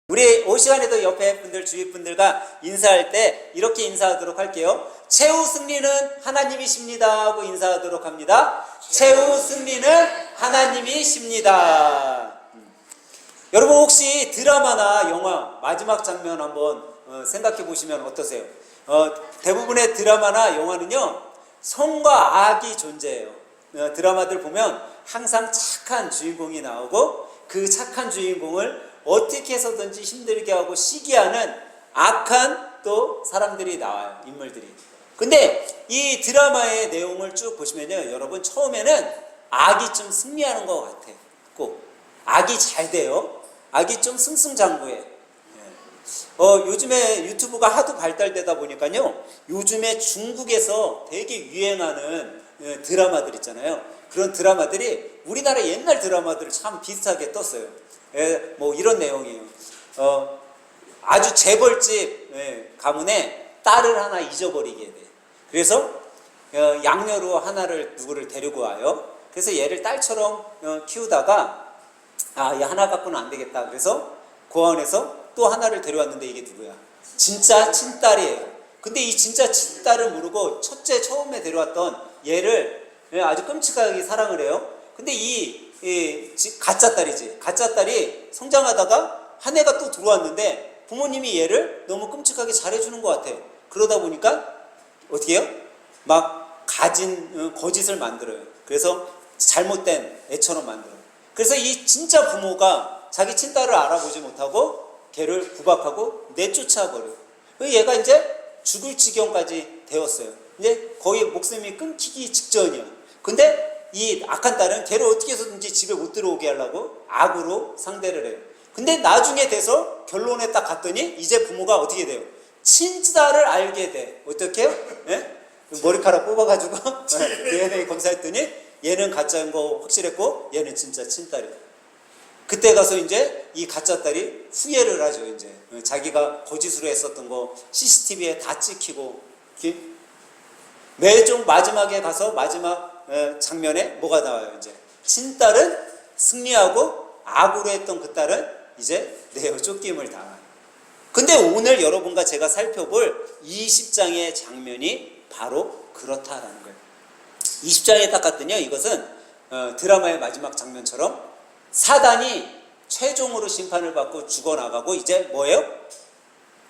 우리 올 시간에도 옆에 분들, 주위 분들과 인사할 때 이렇게 인사하도록 할게요. 최후 승리는 하나님이십니다 하고 인사하도록 합니다. 최후 승리는 하나님이십니다. 여러분 혹시 드라마나 영화 마지막 장면 한번 생각해 보시면 어떠세요? 대부분의 드라마나 영화는요, 선과 악이 존재해요. 드라마들 보면 항상 착한 주인공이 나오고 그 착한 주인공을 어떻게 해서든지 힘들게 하고 시기하는 악한 또 사람들이 나와요. 인물들이. 근데 이 드라마의 내용을 쭉 보시면요, 여러분 처음에는 악이 좀 승리하는 것 같아요. 꼭 악이 잘 돼요. 악이 좀 승승장구해. 요즘에 유튜브가 하도 발달되다 보니까요, 요즘에 중국에서 되게 유행하는 드라마들 있잖아요. 그런 드라마들이 우리나라 옛날 드라마들 참 비슷하게 떴어요. 뭐 이런 내용이에요. 아주 재벌집 가문에 딸을 하나 잊어버리게 돼. 그래서 양녀로 누구를 데리고 와요. 그래서 얘를 딸처럼 키우다가 얘 하나 갖고는 안 되겠다. 그래서 고아원에서 또 하나를 데려왔는데 이게 누구야? 진짜 친딸이에요. 근데 이 진짜 친딸을 모르고 첫째 처음에 데려왔던 얘를 아주 끔찍하게 사랑을 해요. 근데 이 가짜 딸이지. 가짜 딸이 성장하다가 한 애가 또 들어왔는데 부모님이 얘를 너무 끔찍하게 잘해주는 것 같아요. 그러다 보니까 어떻게 해요? 막 거짓을 만들어요. 그래서 잘못된 애처럼 만들어요. 그래서 이 진짜 부모가 자기 친딸을 알아보지 못하고 걔를 구박하고 내쫓아버려요. 얘가 이제 죽을 지경까지 되었어요. 이제 거의 목숨이 끊기기 직전이야. 근데 이 악한 딸은 걔를 어떻게 해서든지 집에 못 들어오게 하려고 악으로 상대를 해요. 근데 나중에 돼서 결론에 딱 갔더니 이제 부모가 어떻게 돼요? 친딸을 알게 돼. 어떻게 해요? 머리카락 뽑아가지고 DNA 검사했더니 얘는 가짜인 거 확실했고 얘는 진짜 친딸이야. 그때 가서 이제 이 가짜 딸이 후회를 하죠. 이제 자기가 거짓으로 했었던 거 CCTV에 다 찍히고, 매종 마지막에 가서 마지막 장면에 뭐가 나와요? 이제 친딸은 승리하고 악으로 했던 그 딸은 이제 내어 쫓김을 당해요. 근데 오늘 여러분과 제가 살펴볼 20장의 장면이 바로 그렇다라는 거예요. 20장에 딱 갔더니요, 이것은 드라마의 마지막 장면처럼 사단이 최종으로 심판을 받고 죽어나가고 이제 뭐예요?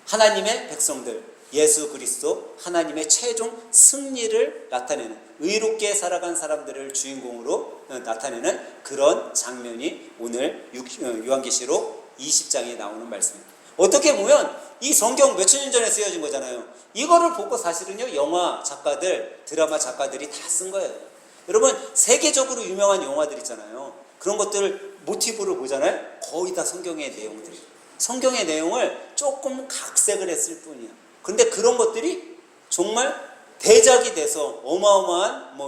하나님의 백성들, 예수 그리스도 하나님의 최종 승리를 나타내는, 의롭게 살아간 사람들을 주인공으로 나타내는 그런 장면이 오늘 요한계시록 20장에 나오는 말씀입니다. 어떻게 보면 이 성경 몇천 년 전에 쓰여진 거잖아요. 이거를 보고 사실은요, 영화 작가들, 드라마 작가들이 다 쓴 거예요. 여러분 세계적으로 유명한 영화들 있잖아요. 그런 것들을 모티브로 보잖아요. 거의 다 성경의 내용들이에요. 성경의 내용을 조금 각색을 했을 뿐이야. 근데 그런 것들이 정말 대작이 돼서 어마어마한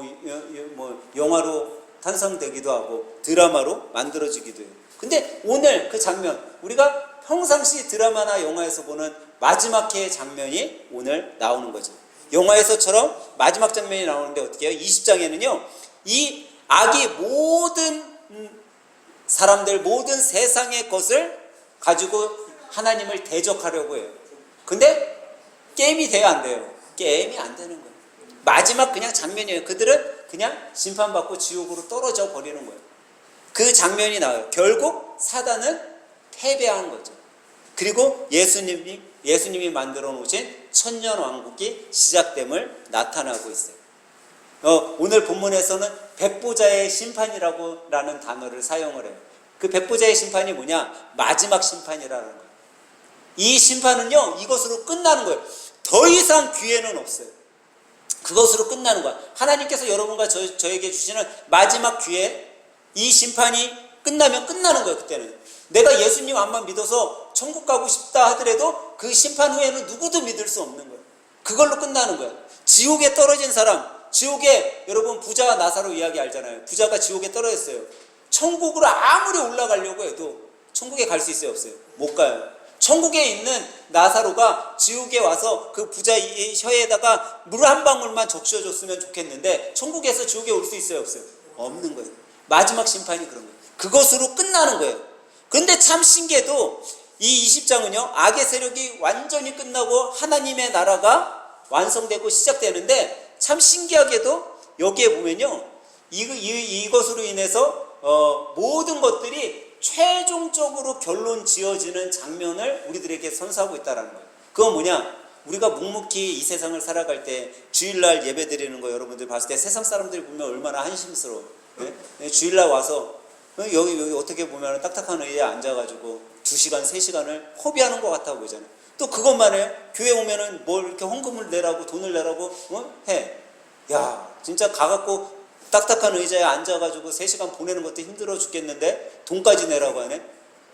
영화로 탄생되기도 하고 드라마로 만들어지기도 해요. 근데 오늘 그 장면, 우리가 평상시 드라마나 영화에서 보는 마지막 회의 장면이 오늘 나오는 거죠. 영화에서처럼 마지막 장면이 나오는데 어떻게 해요? 20장에는요 이 악이 모든 사람들, 모든 세상의 것을 가지고 하나님을 대적하려고 해요. 근데 게임이 돼요, 안 돼요? 게임이 안 되는 거예요. 마지막 그냥 장면이에요. 그들은 그냥 심판받고 지옥으로 떨어져 버리는 거예요. 그 장면이 나와요. 결국 사단은 패배한 거죠. 그리고 예수님이 만들어 놓으신 천년왕국이 시작됨을 나타나고 있어요. 오늘 본문에서는 백보자의 심판이라는 단어를 사용을 해요. 그 백보자의 심판이 뭐냐? 마지막 심판이라는 거예요. 이 심판은요, 이것으로 끝나는 거예요. 더 이상 기회는 없어요. 그것으로 끝나는 거야. 하나님께서 여러분과 저에게 주시는 마지막 기회, 이 심판이 끝나면 끝나는 거예요. 그때는 내가 예수님 안만 믿어서 천국 가고 싶다 하더라도 그 심판 후에는 누구도 믿을 수 없는 거예요. 그걸로 끝나는 거예요. 지옥에 떨어진 사람, 지옥에 여러분 부자와 나사로 이야기 알잖아요. 부자가 지옥에 떨어졌어요. 천국으로 아무리 올라가려고 해도 천국에 갈 수 있어요, 없어요? 못 가요. 천국에 있는 나사로가 지옥에 와서 그 부자의 혀에다가 물 한 방울만 적셔줬으면 좋겠는데 천국에서 지옥에 올 수 있어요, 없어요? 없는 거예요. 마지막 심판이 그런 거예요. 그것으로 끝나는 거예요. 근데 참 신기해도 이 20장은요, 악의 세력이 완전히 끝나고 하나님의 나라가 완성되고 시작되는데, 참 신기하게도 여기에 보면요, 이것으로 인해서 모든 것들이 최종적으로 결론 지어지는 장면을 우리들에게 선사하고 있다는 거예요. 그건 뭐냐? 우리가 묵묵히 이 세상을 살아갈 때 주일날 예배 드리는 거 여러분들 봤을 때 세상 사람들이 보면 얼마나 한심스러워. 네? 주일날 와서 여기 어떻게 보면 딱딱한 의자에 앉아가지고 2시간, 3시간을 허비하는 것 같아 보이잖아요. 또 그것만 해요. 교회 오면은 뭘 이렇게 헌금을 내라고 돈을 내라고 해. 야, 진짜 가갖고 딱딱한 의자에 앉아가지고 3시간 보내는 것도 힘들어 죽겠는데 돈까지 내라고 하네.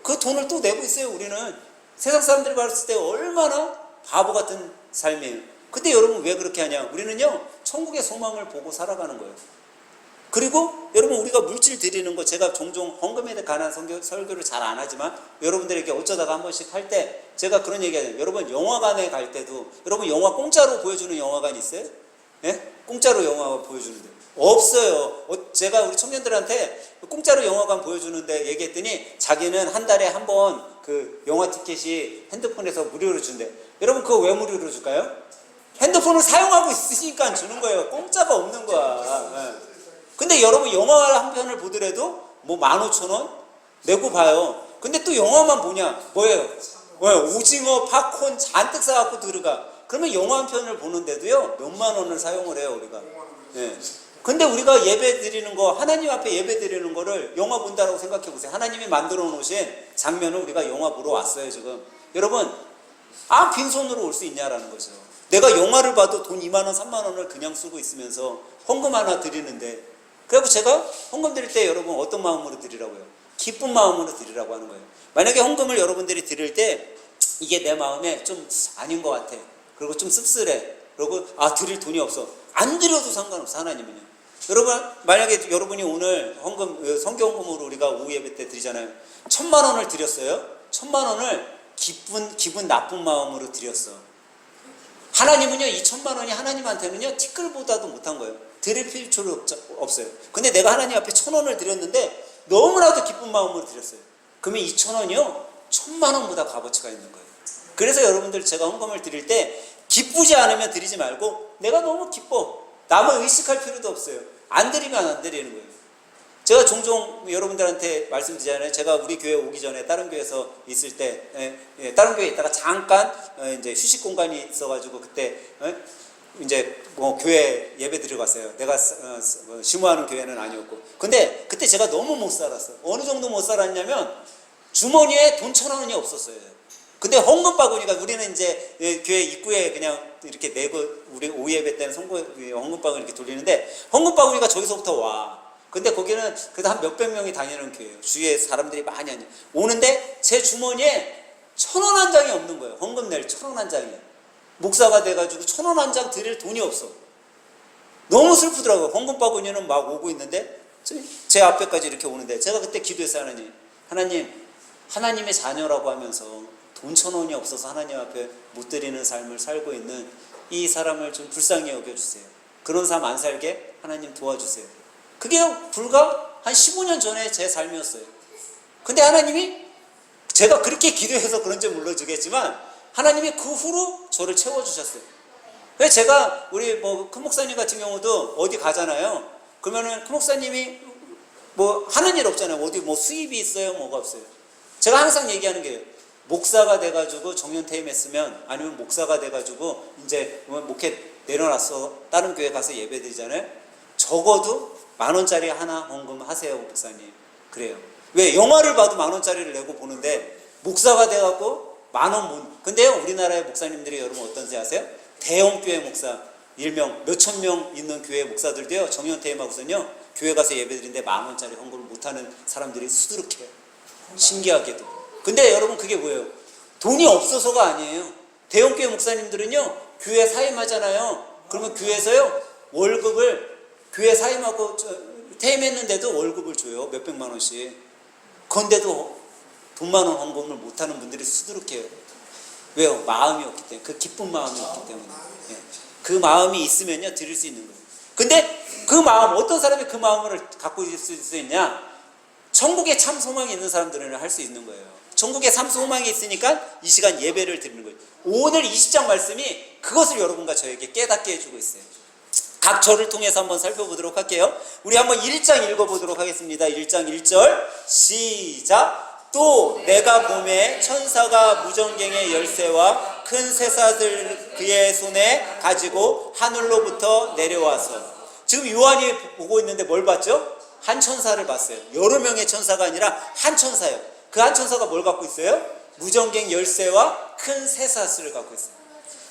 그 돈을 또 내고 있어요. 우리는 세상 사람들이 봤을 때 얼마나 바보 같은 삶이에요. 근데 여러분 왜 그렇게 하냐? 우리는요, 천국의 소망을 보고 살아가는 거예요. 그리고 여러분, 우리가 물질 드리는 거, 제가 종종 헌금에 관한 설교를 잘 안 하지만 여러분들에게 어쩌다가 한 번씩 할 때 제가 그런 얘기하잖아요. 여러분 영화관에 갈 때도 여러분 영화 공짜로 보여주는 영화관 있어요? 예? 공짜로 영화 보여주는데 없어요. 제가 우리 청년들한테 공짜로 영화관 보여주는데 얘기했더니 자기는 한 달에 한 번 그 영화 티켓이 핸드폰에서 무료로 준대. 여러분 그거 왜 무료로 줄까요? 핸드폰을 사용하고 있으니까 주는 거예요. 공짜가 없는 거야. 예. 근데 여러분 영화 한 편을 보더라도 뭐 15,000원 내고 봐요. 근데 또 영화만 보냐? 뭐예요? 오징어, 팝콘 잔뜩 사갖고 들어가. 그러면 영화 한 편을 보는데도요, 몇만 원을 사용을 해요, 우리가. 예. 근데 우리가 예배 드리는 거, 하나님 앞에 예배 드리는 거를 영화 본다라고 생각해 보세요. 하나님이 만들어 놓으신 장면을 우리가 영화 보러 왔어요, 지금. 여러분, 빈손으로 올 수 있냐라는 거죠. 내가 영화를 봐도 돈 2만 원, 3만 원을 그냥 쓰고 있으면서 헌금 하나 드리는데, 그래서 제가 헌금 드릴 때 여러분 어떤 마음으로 드리라고요? 기쁜 마음으로 드리라고 하는 거예요. 만약에 헌금을 여러분들이 드릴 때 이게 내 마음에 좀 아닌 것 같아. 그리고 좀 씁쓸해. 그리고 드릴 돈이 없어. 안 드려도 상관없어, 하나님은요. 여러분, 만약에 여러분이 오늘 헌금, 성교 헌금으로 우리가 오후 예배 때 드리잖아요. 1,000만 원을 드렸어요. 1,000만 원을 기분 나쁜 마음으로 드렸어. 하나님은요, 이 1,000만 원이 하나님한테는요, 티끌보다도 못한 거예요. 드릴 필요가 없어요. 근데 내가 하나님 앞에 1,000원을 드렸는데 너무나도 기쁜 마음으로 드렸어요. 그러면 이 1,000원이요, 1,000만 원보다 값어치가 있는 거예요. 그래서 여러분들 제가 헌금을 드릴 때 기쁘지 않으면 드리지 말고 내가 너무 기뻐. 남을 의식할 필요도 없어요. 안 드리면 안 드리는 거예요. 제가 종종 여러분들한테 말씀드리잖아요. 제가 우리 교회 오기 전에 다른 교회에서 있을 때, 다른 교회에 있다가 잠깐 이제 휴식 공간이 있어가지고 그때 이제 뭐 교회 예배 드리러 갔어요. 내가 심호하는 교회는 아니었고. 근데 그때 제가 너무 못 살았어요. 어느 정도 못 살았냐면 주머니에 돈 1,000원이 없었어요. 근데 헌금 바구니가, 우리는 이제 교회 입구에 그냥 이렇게 내고 우리 오후 예배 때는 헌금 바구니 이렇게 돌리는데 헌금 바구니가 저기서부터 와. 근데 거기는 그래도 한 몇백 명이 다니는 교회예요. 주위에 사람들이 많이 오는데 제 주머니에 1,000원 한 장이 없는 거예요. 헌금 낼 1,000원 한 장이. 목사가 돼가지고 1,000원 한 장 드릴 돈이 없어. 너무 슬프더라고요. 헌금 바구니는 막 오고 있는데 제 앞에까지 이렇게 오는데 제가 그때 기도했어요. 하나님, 하나님의 자녀라고 하면서 돈 1,000원이 없어서 하나님 앞에 못 드리는 삶을 살고 있는 이 사람을 좀 불쌍히 여겨주세요. 그런 삶 안 살게 하나님 도와주세요. 그게 불과 한 15년 전에 제 삶이었어요. 근데 하나님이, 제가 그렇게 기도해서 그런지 몰라주겠지만 하나님이 그 후로 저를 채워주셨어요. 그래서 제가 우리 큰 목사님 같은 경우도 어디 가잖아요. 그러면은 큰 목사님이 하는 일 없잖아요. 어디 수입이 있어요? 뭐가 없어요. 제가 항상 얘기하는 게요. 목사가 돼가지고 정년 퇴임했으면, 아니면 목사가 돼가지고 이제 목회 내려놨어. 다른 교회 가서 예배 드리잖아요. 적어도 10,000원짜리 하나 헌금하세요, 목사님. 그래요. 왜? 영화를 봐도 10,000원짜리를 내고 보는데 목사가 돼갖고 10,000원 근데요, 우리나라의 목사님들이 여러분 어떤지 아세요? 대형 교회 목사, 일명 몇천 명 있는 교회 목사들도요, 정년 퇴임하고서는요, 교회 가서 예배 드리는데 10,000원짜리 헌금을 못하는 사람들이 수두룩해요. 신기하게도. 근데 여러분 그게 뭐예요? 돈이 없어서가 아니에요. 대형교회 목사님들은요, 교회 사임하잖아요. 그러면 교회에서요, 월급을, 교회 사임하고 퇴임했는데도 월급을 줘요. 몇백만 원씩. 그런데도 돈 많은 헌금을 못하는 분들이 수두룩해요. 왜요? 마음이 없기 때문에. 그 기쁜 마음이 없기 때문에. 그 마음이 있으면요, 드릴 수 있는 거예요. 근데 그 마음, 어떤 사람이 그 마음을 갖고 있을 수 있냐? 천국에 참 소망이 있는 사람들은 할 수 있는 거예요. 전국에 삼소망이 있으니까 이 시간 예배를 드리는 거예요. 오늘 20장 말씀이 그것을 여러분과 저에게 깨닫게 해주고 있어요. 각 절을 통해서 한번 살펴보도록 할게요. 우리 한번 1장 읽어보도록 하겠습니다. 1장 1절 시작. 또 내가 봄에 천사가 무전갱의 열쇠와 큰 쇠사슬 그의 손에 가지고 하늘로부터 내려와서, 지금 요한이 보고 있는데 뭘 봤죠? 한 천사를 봤어요. 여러 명의 천사가 아니라 한 천사예요. 그 한 천사가 뭘 갖고 있어요? 무전갱 열쇠와 큰 쇠사슬을 갖고 있어요.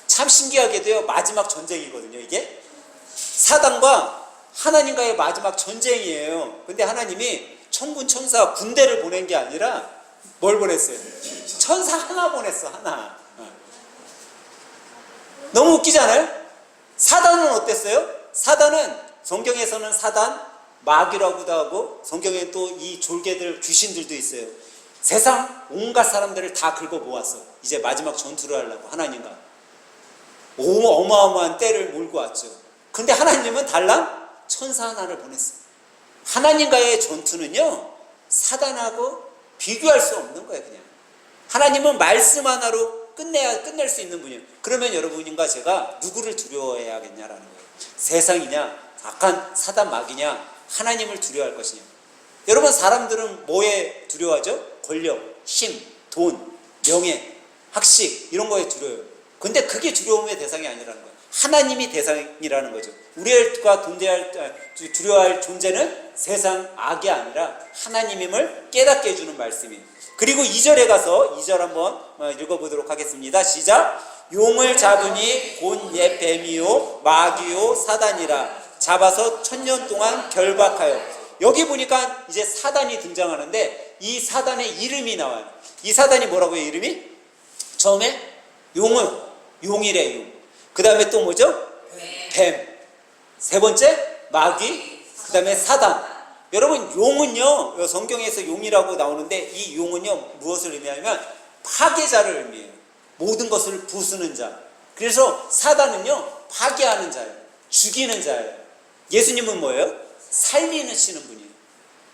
참 신기하게도요, 마지막 전쟁이거든요. 이게 사단과 하나님과의 마지막 전쟁이에요. 근데 하나님이 천군 천사 군대를 보낸 게 아니라 뭘 보냈어요? 천사 하나 보냈어. 하나. 너무 웃기지 않아요? 사단은 어땠어요? 사단은 성경에서는 사단, 마귀라고도 하고, 성경에 또 이 졸개들 귀신들도 있어요. 세상 온갖 사람들을 다 긁어 모았어. 이제 마지막 전투를 하려고 하나님과 어마어마한 때를 몰고 왔죠. 근데 하나님은 달랑 천사 하나를 보냈어. 하나님과의 전투는요, 사단하고 비교할 수 없는 거예요. 그냥 하나님은 말씀 하나로 끝낼 수 있는 분이에요. 그러면 여러분과 제가 누구를 두려워해야겠냐라는 거예요. 세상이냐, 악한 사단 마귀냐, 하나님을 두려워할 것이냐. 여러분, 사람들은 뭐에 두려워하죠? 권력, 힘, 돈, 명예, 학식, 이런 거에 두려워요. 근데 그게 두려움의 대상이 아니라는 거예요. 하나님이 대상이라는 거죠. 우리가 두려워할 존재는 세상 악이 아니라 하나님임을 깨닫게 해주는 말씀이에요. 그리고 2절에 가서 2절 한번 읽어보도록 하겠습니다. 시작. 용을 잡으니 곧 옛 뱀이요 마귀요 사단이라 잡아서 1000년 동안 결박하여. 여기 보니까 이제 사단이 등장하는데 이 사단의 이름이 나와요. 이 사단이 뭐라고요? 이름이? 처음에 용이래. 용. 그 다음에 또 뭐죠? 뱀. 세 번째 마귀. 그 다음에 사단. 여러분, 용은요, 성경에서 용이라고 나오는데 이 용은요 무엇을 의미하냐면 파괴자를 의미해요. 모든 것을 부수는 자. 그래서 사단은요 파괴하는 자예요. 죽이는 자예요. 예수님은 뭐예요? 살리시는 분이에요.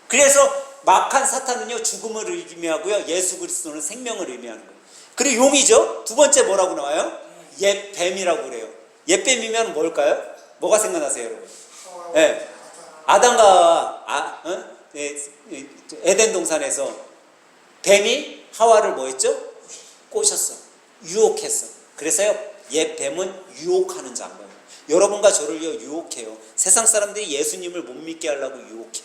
그래서 막한 사탄은요 죽음을 의미하고요, 예수 그리스도는 생명을 의미하는 거예요. 그리고 용이죠. 두 번째 뭐라고 나와요? 옛 뱀이라고 그래요. 옛 뱀이면 뭘까요? 뭐가 생각나세요, 여러분? 네. 아담과 에덴 동산에서 뱀이 하와를 뭐 했죠? 꼬셨어. 유혹했어. 그래서요, 옛 뱀은 유혹하는 자인 거예요. 여러분과 저를요 유혹해요. 세상 사람들이 예수님을 못 믿게 하려고 유혹해.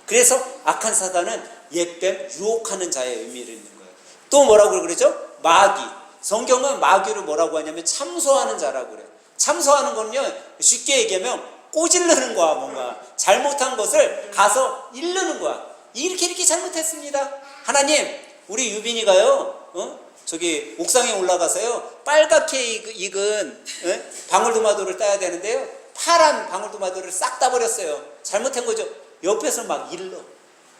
그래서 악한 사단은 옛뱀, 유혹하는 자의 의미를 있는 거예요. 또 뭐라고 그러죠? 마귀. 성경은 마귀를 뭐라고 하냐면 참소하는 자라고 그래요. 참소하는 건요, 쉽게 얘기하면 꼬질르는 거야. 뭔가 잘못한 것을 가서 일르는 거야. 이렇게 잘못했습니다. 하나님, 우리 유빈이가요, 저기 옥상에 올라가서요 빨갛게 익은 방울토마토를 따야 되는데요, 파란 방울토마토를 싹 따버렸어요. 잘못한 거죠. 옆에서 막 일러.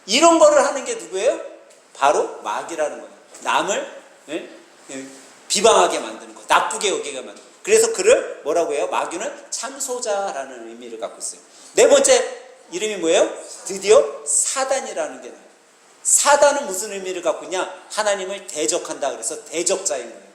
이런 거를 하는 게 누구예요? 바로 마귀라는 거예요. 남을 비방하게 만드는 거, 나쁘게 여기게 만드는 거. 그래서 그를 뭐라고 해요? 마귀는 참소자라는 의미를 갖고 있어요. 네 번째 이름이 뭐예요? 드디어 사단이라는 게 나와요. 사단은 무슨 의미를 갖고 있냐? 하나님을 대적한다. 그래서 대적자인 거예요.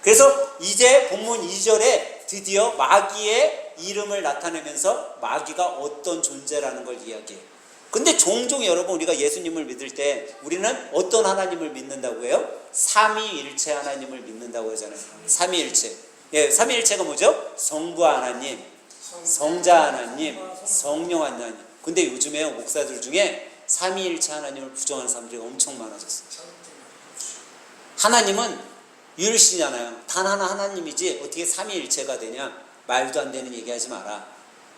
그래서 이제 본문 2절에 드디어 마귀의 이름을 나타내면서 마귀가 어떤 존재라는 걸 이야기해요. 근데 종종 여러분, 우리가 예수님을 믿을 때 우리는 어떤 하나님을 믿는다고 해요? 삼위일체 하나님을 믿는다고 하잖아요. 삼위일체. 예, 삼위일체가 뭐죠? 성부 하나님, 성자 하나님, 성령 하나님. 근데 요즘에 목사들 중에 삼위일체 하나님을 부정하는 사람들이 엄청 많아졌어요. 하나님은 유일신이잖아요. 단 하나 하나님이지 어떻게 삼위일체가 되냐? 말도 안 되는 얘기하지 마라.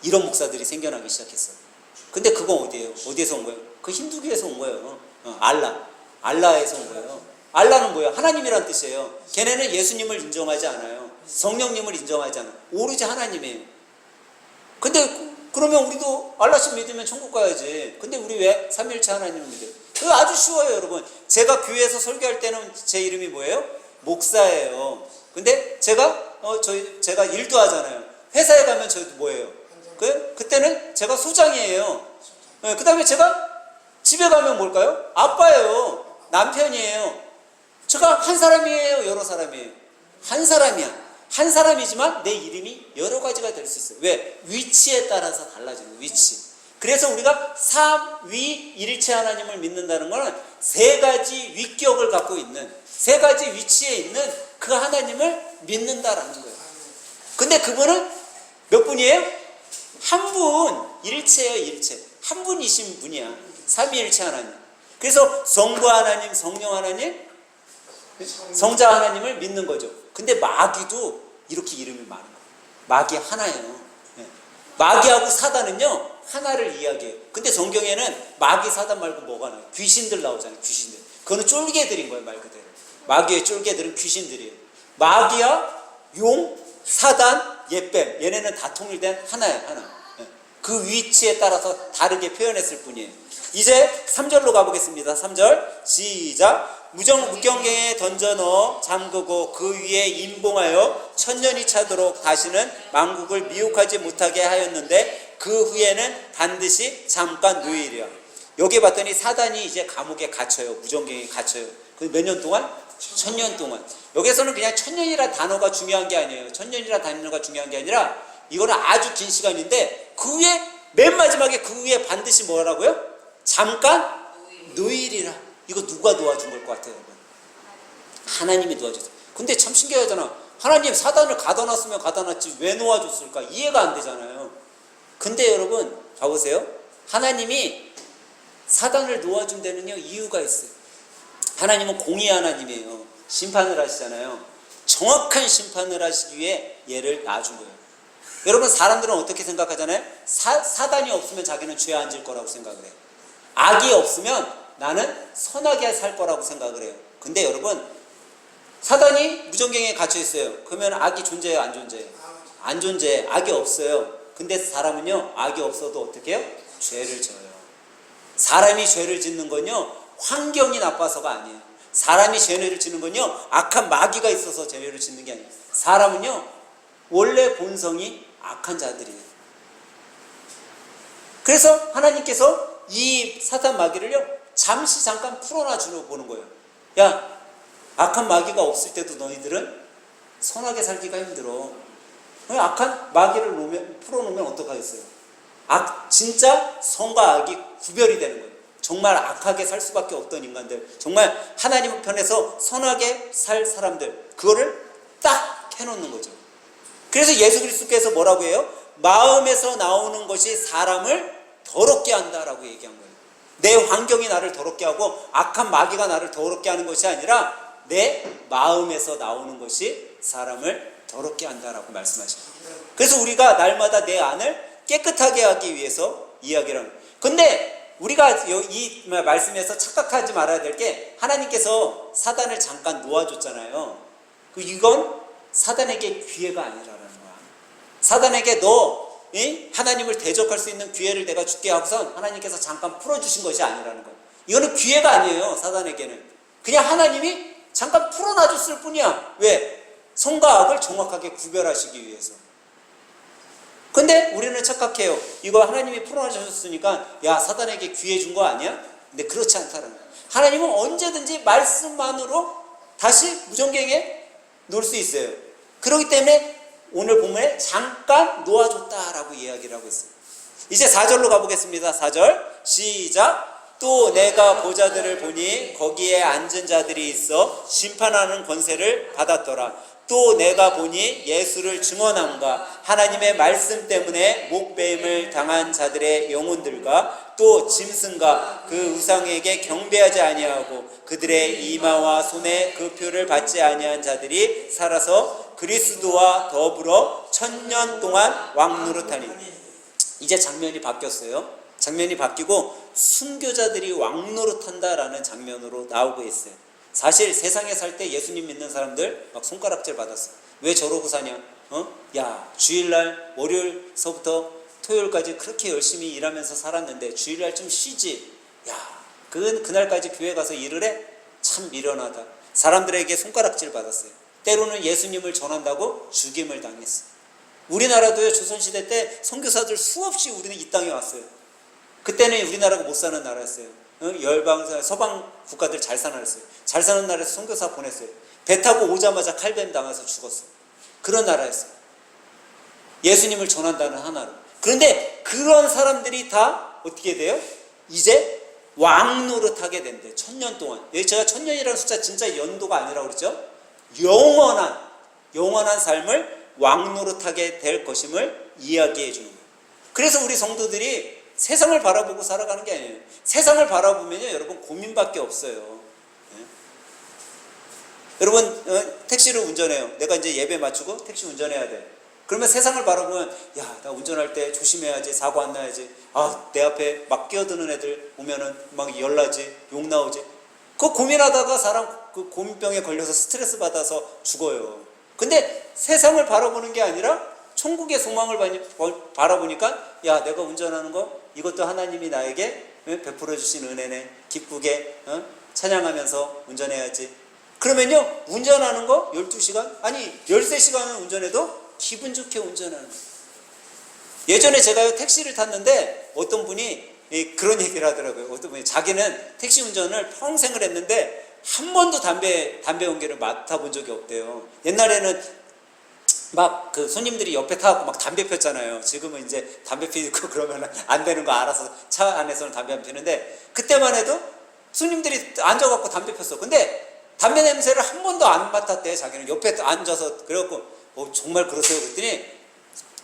이런 목사들이 생겨나기 시작했어요. 근데 그건 어디예요? 어디에서 온 거예요? 그 힌두교에서 온 거예요. 알라에서 온 거예요. 알라는 뭐예요? 하나님이란 뜻이에요. 걔네는 예수님을 인정하지 않아요. 성령님을 인정하지 않아요. 오로지 하나님이에요. 근데 그러면 우리도 알라신 믿으면 천국 가야지. 근데 우리 왜 삼위일체 하나님을 믿어요? 그거 아주 쉬워요, 여러분. 제가 교회에서 설교할 때는 제 이름이 뭐예요? 목사예요. 근데 제가 일도 하잖아요. 회사에 가면 저도 뭐예요? 그때는 제가 소장이에요. 그 다음에 제가 집에 가면 뭘까요? 아빠예요. 남편이에요. 제가 한 사람이에요, 여러 사람이에요? 한 사람이야. 한 사람이지만 내 이름이 여러 가지가 될 수 있어요. 왜? 위치에 따라서 달라지는 거예요. 위치. 그래서 우리가 삼위일체 하나님을 믿는다는 것은 세 가지 위격을 갖고 있는, 세 가지 위치에 있는 그 하나님을 믿는다라는 거예요. 근데 그분은 몇 분이에요? 한 분, 일체예요, 일체. 한 분이신 분이야. 삼위일체 하나님. 그래서 성부 하나님, 성령 하나님, 성자 하나님을 믿는 거죠. 근데 마귀도 이렇게 이름이 많은 거예요. 마귀 하나예요. 마귀하고 사단은요, 하나를 이야기해요. 근데 성경에는 마귀, 사단 말고 뭐가 나와요? 귀신들 나오잖아요. 귀신들. 그거는 쫄개들인 거예요, 말 그대로. 마귀의 쫄개들은 귀신들이에요. 마귀와 용, 사단, 예뱀, 얘네는 다 통일된 하나예요, 하나. 그 위치에 따라서 다르게 표현했을 뿐이에요. 이제 3절로 가보겠습니다. 3절 시작. 무경경에 던져 넣어 잠그고 그 위에 임봉하여 천년이 차도록 다시는 만국을 미혹하지 못하게 하였는데 그 후에는 반드시 잠깐 누이리라. 여기 봤더니 사단이 이제 감옥에 갇혀요. 무정경에 갇혀요. 그 몇 년 동안? 1000년 동안. 여기서는 그냥 1000년이라는 단어가 중요한 게 아니에요. 1000년이라는 단어가 중요한 게 아니라 이거는 아주 긴 시간인데 그 위에 맨 마지막에 그 위에 반드시 뭐라고요? 잠깐 누이리라. 이거 누가 도와준 걸 것 같아요, 여러분? 하나님이 도와줬어요. 근데 참 신기하잖아. 하나님 사단을 가둬놨으면 가둬놨지 왜 놓아줬을까? 이해가 안 되잖아요. 근데 여러분 봐보세요. 하나님이 사단을 놓아준 데는요 이유가 있어요. 하나님은 공의 하나님이에요. 심판을 하시잖아요. 정확한 심판을 하시기 위해 얘를 놔준 거예요. 여러분 사람들은 어떻게 생각하잖아요? 사단이 없으면 자기는 죄 안 질 거라고 생각을 해요. 악이 없으면 나는 선하게 살 거라고 생각을 해요. 근데 여러분 사단이 무정경에 갇혀 있어요. 그러면 악이 존재해요, 안 존재해요? 안 존재해. 악이 없어요. 근데 사람은요 악이 없어도 어떻게 해요? 죄를 져요. 사람이 죄를 짓는 건요 환경이 나빠서가 아니에요. 사람이 죄를 짓는 건요 악한 마귀가 있어서 죄를 짓는 게 아니에요. 사람은요 원래 본성이 악한 자들이에요. 그래서 하나님께서 이 사단 마귀를요 잠시 잠깐 풀어놔 주려고 보는 거예요. 야, 악한 마귀가 없을 때도 너희들은 선하게 살기가 힘들어. 악한 마귀를 풀어놓으면 어떡하겠어요? 진짜 선과 악이 구별이 되는 거예요. 정말 악하게 살 수밖에 없던 인간들, 정말 하나님 편에서 선하게 살 사람들, 그거를 딱 해놓는 거죠. 그래서 예수 그리스도께서 뭐라고 해요? 마음에서 나오는 것이 사람을 더럽게 한다라고 얘기한 거예요. 내 환경이 나를 더럽게 하고 악한 마귀가 나를 더럽게 하는 것이 아니라 내 마음에서 나오는 것이 사람을 더럽게 한다라고 말씀하십니다. 그래서 우리가 날마다 내 안을 깨끗하게 하기 위해서 이야기를 합니다. 근데 우리가 이 말씀에서 착각하지 말아야 될 게 하나님께서 사단을 잠깐 놓아줬잖아요. 이건 사단에게 기회가 아니라는 거야. 사단에게 너 하나님을 대적할 수 있는 기회를 내가 줄게 하고선 하나님께서 잠깐 풀어주신 것이 아니라는 거예요. 이거는 기회가 아니에요. 사단에게는 그냥 하나님이 잠깐 풀어놔줬을 뿐이야. 왜? 선과 악을 정확하게 구별하시기 위해서. 근데 우리는 착각해요. 이거 하나님이 풀어놔주셨으니까 야 사단에게 기회 준 거 아니야? 근데 그렇지 않다는 거예요. 하나님은 언제든지 말씀만으로 다시 무정경에 놓을 수 있어요. 그렇기 때문에 오늘 본문에 잠깐 놓아줬다라고 이야기를 하고 있어요. 이제 4절로 가보겠습니다. 4절 시작. 또 내가 보좌들을 보니 거기에 앉은 자들이 있어 심판하는 권세를 받았더라. 또 내가 보니 예수를 증언함과 하나님의 말씀 때문에 목배임을 당한 자들의 영혼들과 또 짐승과 그 우상에게 경배하지 아니하고 그들의 이마와 손에 그 표를 받지 아니한 자들이 살아서 그리스도와 더불어 1000년 동안 왕노릇하니. 이제 장면이 바뀌었어요. 장면이 바뀌고 순교자들이 왕노릇한다라는 장면으로 나오고 있어요. 사실 세상에 살 때 예수님 믿는 사람들 막 손가락질 받았어요. 왜 저러고 사냐? 야, 주일날 월요일서부터 토요일까지 그렇게 열심히 일하면서 살았는데 주일날 좀 쉬지. 야, 그날까지 교회 가서 일을 해? 참 미련하다. 사람들에게 손가락질 받았어요. 때로는 예수님을 전한다고 죽임을 당했어요. 우리나라도요, 조선시대 때 선교사들 수없이 우리는 이 땅에 왔어요. 그때는 우리나라가 못 사는 나라였어요. 서방 국가들 잘 사는 나라였어요. 잘 사는 나라에서 선교사 보냈어요. 배 타고 오자마자 칼뱀 당해서 죽었어요. 그런 나라였어요. 예수님을 전한다는 하나로. 그런데 그런 사람들이 다 어떻게 돼요? 이제 왕 노릇하게 된대. 1000년 동안. 제가 1000년이라는 숫자 진짜 연도가 아니라고 그랬죠? 영원한 삶을 왕 노릇하게 될 것임을 이야기해 주는 거예요. 그래서 우리 성도들이 세상을 바라보고 살아가는 게 아니에요. 세상을 바라보면요, 여러분 고민밖에 없어요. 네? 여러분 택시를 운전해요. 내가 이제 예배 마치고 택시 운전해야 돼. 그러면 세상을 바라보면 야, 나 운전할 때 조심해야지, 사고 안 나야지. 아, 내 앞에 막 끼어드는 애들 오면은 막 열나지, 욕 나오지. 그거 고민하다가 사람 그 고민병에 걸려서 스트레스 받아서 죽어요. 근데 세상을 바라보는 게 아니라 천국의 소망을 바라보니까 야, 내가 운전하는 거 이것도 하나님이 나에게 베풀어 주신 은혜네. 기쁘게 찬양하면서 운전해야지. 그러면요, 운전하는 거 12시간 아니 13시간을 운전해도 기분 좋게 운전하는 거예요. 예전에 제가요 택시를 탔는데 어떤 분이 그런 얘기를 하더라고요. 어떤 분이 자기는 택시 운전을 평생을 했는데 한 번도 담배 연기를 맡아본 적이 없대요. 옛날에는 막 그 손님들이 옆에 타고 막 담배 폈잖아요. 지금은 이제 담배 피고 그러면 안 되는 거 알아서 차 안에서는 담배 안 피는데, 그때만 해도 손님들이 앉아갖고 담배 폈어. 근데 담배 냄새를 한 번도 안 맡았대. 자기는 옆에 앉아서. 그래갖고 정말 그러세요? 그랬더니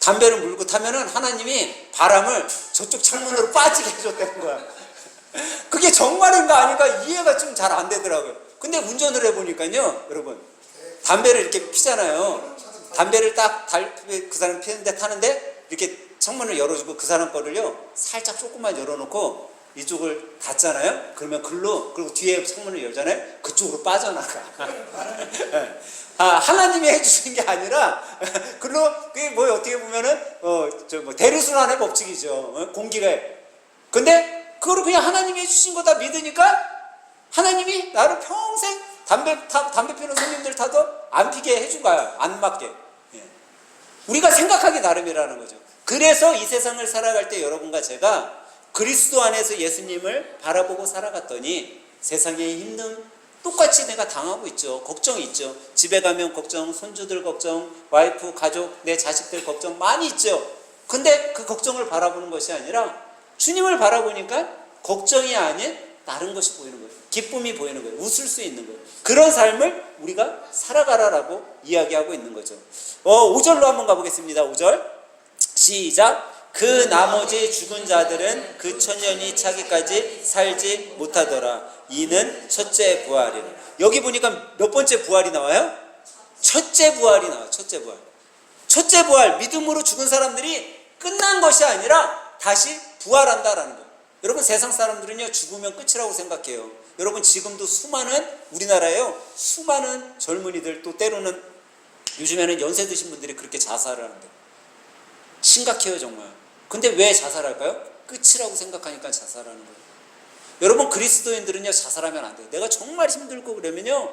담배를 물고 타면은 하나님이 바람을 저쪽 창문으로 빠지게 해줬다는 거야. 그게 정말인가 아닌가 이해가 좀 잘 안 되더라고요. 근데 운전을 해보니까요, 여러분, 담배를 이렇게 피잖아요. 담배를 딱 그 사람 피는데 타는데 이렇게 창문을 열어주고 그 사람 거를요 살짝 조금만 열어놓고 이쪽을 닫잖아요. 그러면 그리고 뒤에 창문을 열잖아요. 그쪽으로 빠져나가. 하나님이 해주신 게 아니라 그게 뭐 어떻게 보면은 대류순환의 법칙이죠. 공기가. 근데 그거를 그냥 하나님이 해주신 거다 믿으니까 하나님이 나를 평생 담배 피우는 손님들 타도 안 피게 해준 거야. 안 맞게. 우리가 생각하기 나름이라는 거죠. 그래서 이 세상을 살아갈 때 여러분과 제가 그리스도 안에서 예수님을 바라보고 살아갔더니 세상의 힘든 똑같이 내가 당하고 있죠. 걱정이 있죠. 집에 가면 걱정, 손주들 걱정, 와이프, 가족, 내 자식들 걱정 많이 있죠. 근데 그 걱정을 바라보는 것이 아니라 주님을 바라보니까 걱정이 아닌 다른 것이 보이는 거예요. 기쁨이 보이는 거예요. 웃을 수 있는 거예요. 그런 삶을 우리가 살아가라라고 이야기하고 있는 거죠. 5절로 한번 가보겠습니다. 5절 시작. 그 나머지 죽은 자들은 그 천년이 차기까지 살지 못하더라. 이는 첫째 부활이라. 여기 보니까 몇 번째 부활이 나와요? 첫째 부활이 나와요. 첫째 부활. 첫째 부활, 믿음으로 죽은 사람들이 끝난 것이 아니라 다시 부활한다라는 거예요. 여러분, 세상 사람들은요 죽으면 끝이라고 생각해요. 여러분, 지금도 우리나라에요 수많은 젊은이들, 또 때로는 요즘에는 연세 드신 분들이 그렇게 자살을 하는데 심각해요 정말. 근데 왜 자살할까요? 끝이라고 생각하니까 자살하는 거예요. 여러분, 그리스도인들은요 자살하면 안 돼요. 내가 정말 힘들고 그러면요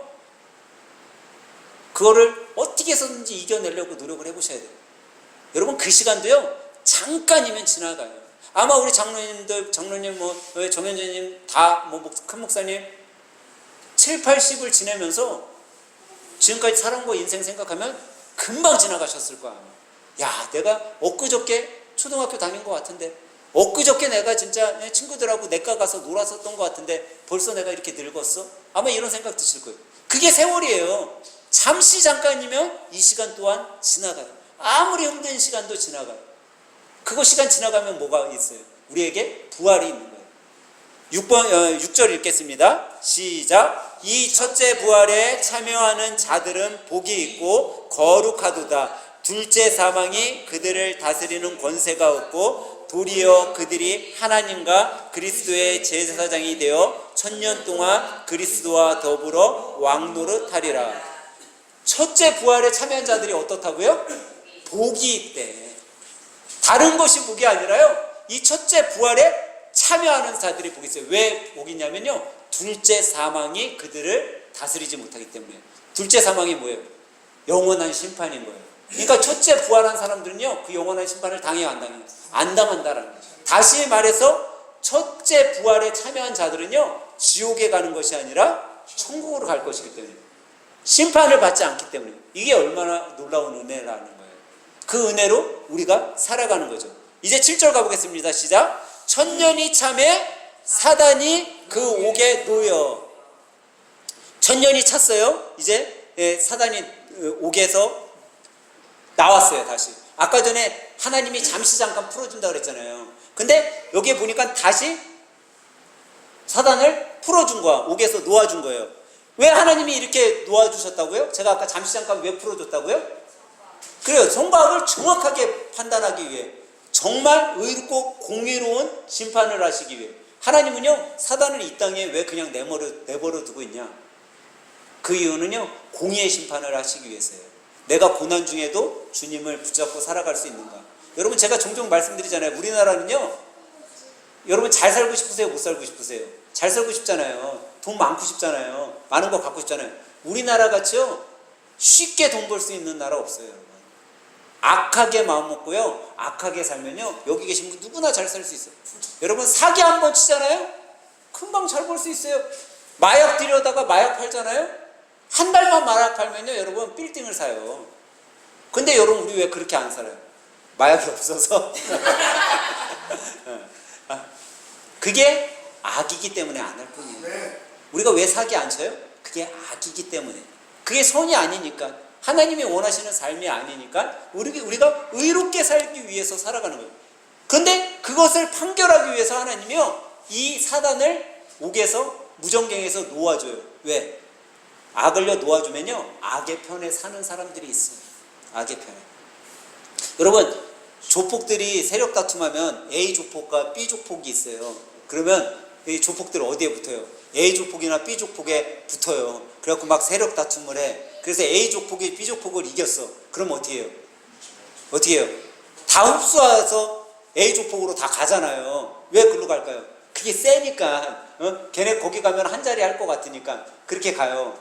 그거를 어떻게 해서든지 이겨내려고 노력을 해보셔야 돼요. 여러분, 그 시간도요 잠깐이면 지나가요. 아마 우리 장로님들, 정현재님 다 큰 목사님 7, 80을 지내면서 지금까지 살아온 거 인생 생각하면 금방 지나가셨을 거야. 야, 내가 엊그저께 초등학교 다닌 것 같은데, 엊그저께 내가 진짜 친구들하고 내과 가서 놀았었던 것 같은데 벌써 내가 이렇게 늙었어? 아마 이런 생각 드실 거예요. 그게 세월이에요. 잠깐이면 이 시간 또한 지나가요. 아무리 힘든 시간도 지나가요. 그거 시간 지나가면 뭐가 있어요? 우리에게 부활이 있는 거예요. 6절 읽겠습니다. 시작. 이 첫째 부활에 참여하는 자들은 복이 있고 거룩하도다. 둘째 사망이 그들을 다스리는 권세가 없고 도리어 그들이 하나님과 그리스도의 제사장이 되어 1000년 동안 그리스도와 더불어 왕노릇하리라. 첫째 부활에 참여한 자들이 어떻다고요? 복이 있대. 다른 것이 복이 아니라요, 이 첫째 부활에 참여하는 자들이 복이 있어요. 왜 복이 있냐면요, 둘째 사망이 그들을 다스리지 못하기 때문에. 둘째 사망이 뭐예요? 영원한 심판인 거예요. 그러니까 첫째 부활한 사람들은요 그 영원한 심판을 당해요, 안 당해요? 안 당한다라는 거죠. 다시 말해서 첫째 부활에 참여한 자들은요 지옥에 가는 것이 아니라 천국으로 갈 것이기 때문에, 심판을 받지 않기 때문에. 이게 얼마나 놀라운 은혜라는 거예요. 그 은혜로 우리가 살아가는 거죠. 이제 7절 가보겠습니다. 시작. 천년이 참에 사단이 그 옥에 놓여. 천년이 찼어요. 이제 사단이 옥에서 나왔어요. 다시. 아까 전에 하나님이 잠시 잠깐 풀어준다 그랬잖아요. 근데 여기에 보니까 다시 사단을 풀어준 거야. 옥에서 놓아준 거예요. 왜 하나님이 이렇게 놓아주셨다고요? 제가 아까 잠시 잠깐 왜 풀어줬다고요? 그래요. 선악을 정확하게 판단하기 위해, 정말 의롭고 공의로운 심판을 하시기 위해. 하나님은요, 사단을 이 땅에 왜 그냥 내버려 두고 있냐? 그 이유는요, 공의의 심판을 하시기 위해서예요. 내가 고난 중에도 주님을 붙잡고 살아갈 수 있는가? 여러분, 제가 종종 말씀드리잖아요. 우리나라는요, 여러분 잘 살고 싶으세요? 못 살고 싶으세요? 잘 살고 싶잖아요. 돈 많고 싶잖아요. 많은 거 갖고 싶잖아요. 우리나라 같이요, 쉽게 돈 벌 수 있는 나라 없어요, 여러분. 악하게 마음 먹고요, 악하게 살면요, 여기 계신 분 누구나 잘 살 수 있어요. 여러분, 사기 한번 치잖아요? 금방 잘 벌 수 있어요. 마약 들여다가 마약 팔잖아요? 한 달만 마약 팔면요, 여러분 빌딩을 사요. 근데 여러분, 우리 왜 그렇게 안 살아요? 마약이 없어서. 그게 악이기 때문에 안 할 뿐이에요. 우리가 왜 사기 안 쳐요? 그게 악이기 때문에. 그게 선이 아니니까. 하나님이 원하시는 삶이 아니니까 우리가 의롭게 살기 위해서 살아가는 거예요. 근데 그것을 판결하기 위해서 하나님이요, 이 사단을 옥에서, 무정경에서 놓아줘요. 왜? 악을요 놓아주면요, 악의 편에 사는 사람들이 있어요. 악의 편에. 여러분, 조폭들이 세력 다툼하면 A 조폭과 B 조폭이 있어요. 그러면 이 조폭들 어디에 붙어요? A 조폭이나 B 조폭에 붙어요. 그래갖고 막 세력 다툼을 해. 그래서 A 조폭이 B 조폭을 이겼어. 그럼 어떻게 해요? 어떻게 해요? 다 흡수해서 A 조폭으로 다 가잖아요. 왜 그걸로 갈까요? 그게 세니까. 걔네 거기 가면 한 자리 할 것 같으니까 그렇게 가요.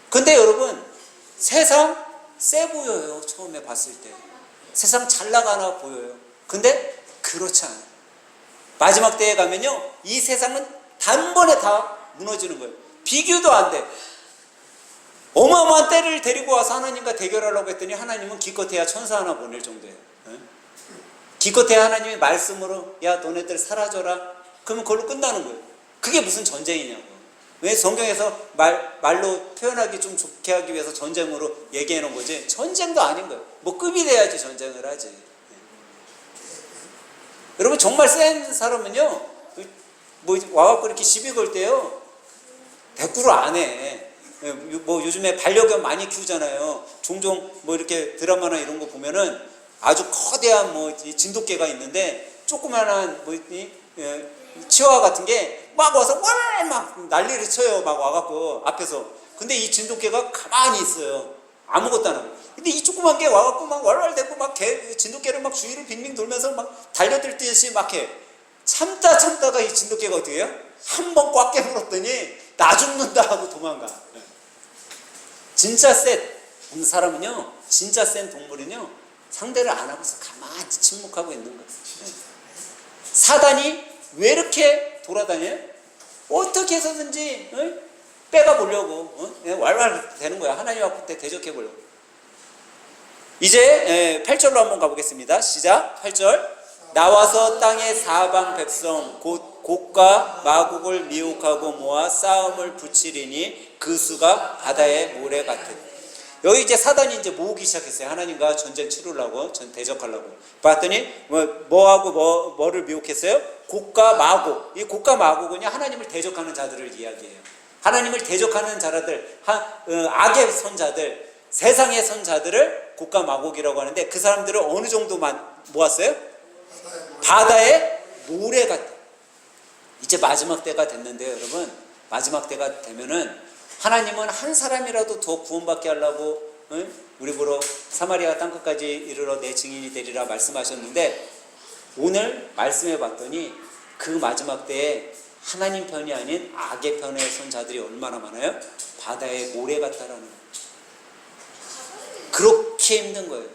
근데 여러분, 세상 세 보여요. 처음에 봤을 때 세상 잘 나가나 보여요. 근데 그렇지 않아요. 마지막 때에 가면요, 이 세상은 단번에 다 무너지는 거예요. 비교도 안 돼. 어마어마한 때를 데리고 와서 하나님과 대결하려고 했더니 하나님은 기껏해야 천사 하나 보낼 정도예요. 기껏해야 하나님의 말씀으로, 야 너네들 사라져라, 그러면 그걸로 끝나는 거예요. 그게 무슨 전쟁이냐고. 왜? 성경에서 말로 표현하기 좀 좋게 하기 위해서 전쟁으로 얘기해 놓은 거지, 전쟁도 아닌 거예요. 뭐 급이 돼야지 전쟁을 하지. 여러분, 정말 센 사람은요, 뭐 와갖고 이렇게 시비 걸 때요, 대꾸를 안 해. 뭐 요즘에 반려견 많이 키우잖아요. 종종 뭐 이렇게 드라마나 이런 거 보면은 아주 거대한 뭐 진돗개가 있는데, 조그만한 뭐 치와와 같은 게 막 와서 왈 막 난리를 쳐요. 막 와갖고 앞에서. 근데 이 진돗개가 가만히 있어요. 아무것도 안 하고. 근데 이 조그만 게 와갖고 막 왈왈 대고 막 진돗개를 막 주위를 빙빙 돌면서 막 달려들듯이 막 해. 참다가 이 진돗개가 어떻게 해요? 한 번 꽉 깨물었더니 나 죽는다 하고 도망가. 진짜 센 사람은요, 진짜 센 동물은요, 상대를 안 하고서 가만히 침묵하고 있는 거예요. 사단이 왜 이렇게 돌아다녀요? 어떻게 해서든지 빼가 보려고 왈왈 되는 거야. 하나님 앞에 대적해 보려고. 이제 8절로 한번 가보겠습니다. 시작. 8절. 나와서 땅의 사방 백성 곧 곡과 마곡을 미혹하고 모아 싸움을 붙이리니 그 수가 바다의 모래 같으니. 여기 이제 사단이 이제 모으기 시작했어요. 하나님과 전쟁 치르려고, 대적하려고. 봤더니 뭐를 미혹했어요? 곡과 마곡. 이 곡과 마곡은요, 하나님을 대적하는 자들을 이야기해요. 하나님을 대적하는 자들, 악의 선자들, 세상의 선자들을 곡과 마곡이라고 하는데, 그 사람들을 어느 정도만 모았어요? 바다의 모래 같다. 이제 마지막 때가 됐는데요, 여러분. 마지막 때가 되면은 하나님은 한 사람이라도 더 구원받게 하려고 우리 보러 사마리아 땅끝까지 이르러 내 증인이 되리라 말씀하셨는데, 오늘 말씀해 봤더니 그 마지막 때에 하나님 편이 아닌 악의 편에 선 자들이 얼마나 많아요? 바다의 모래 같다라는 거예요. 그렇게 힘든 거예요.